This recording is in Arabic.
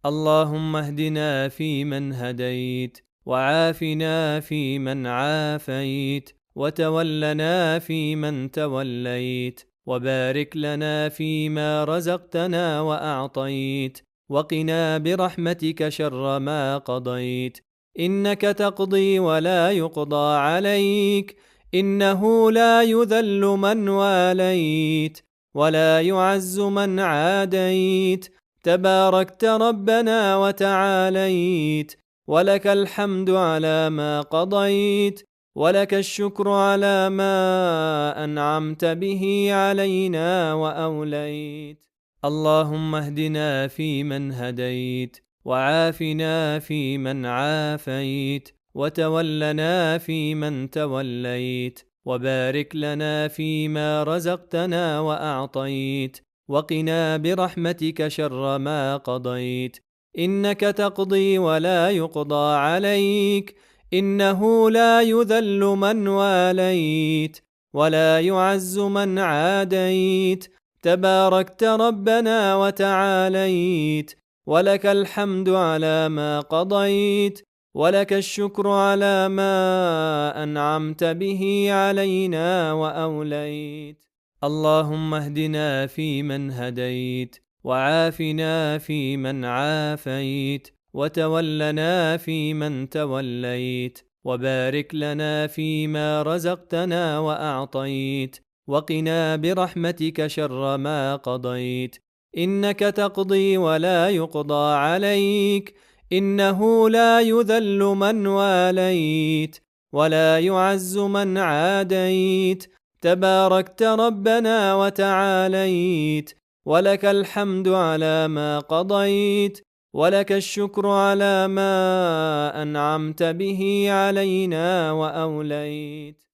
اللهم اهدنا فيمن هديت، وعافنا فيمن عافيت، وتولنا فيمن توليت، وبارك لنا فيما رزقتنا وأعطيت، وقنا برحمتك شر ما قضيت. إنك تقضي ولا يقضى عليك، إنه لا يذل من واليت ولا يعز من عاديت. تباركت ربنا وتعاليت، ولك الحمد على ما قضيت، ولك الشكر على ما أنعمت به علينا وأوليت. اللهم اهدنا فيمن هديت، وعافنا فيمن عافيت، وتولنا فيمن توليت، وبارك لنا فيما رزقتنا وأعطيت، وقنا برحمتك شر ما قضيت. إنك تقضي ولا يقضى عليك، إنه لا يذل من واليت ولا يعز من عاديت. تباركت ربنا وتعاليت، ولك الحمد على ما قضيت، ولك الشكر على ما أنعمت به علينا وأوليت. اللهم اهدنا فيمن هديت، وعافنا فيمن عافيت، وتولنا فيمن توليت، وبارك لنا فيما رزقتنا وأعطيت، وقنا برحمتك شر ما قضيت. إنك تقضي ولا يقضى عليك، إنه لا يذل من واليت ولا يعز من عاديت. تباركت ربنا وتعاليت، ولك الحمد على ما قضيت، ولك الشكر على ما أنعمت به علينا وأوليت.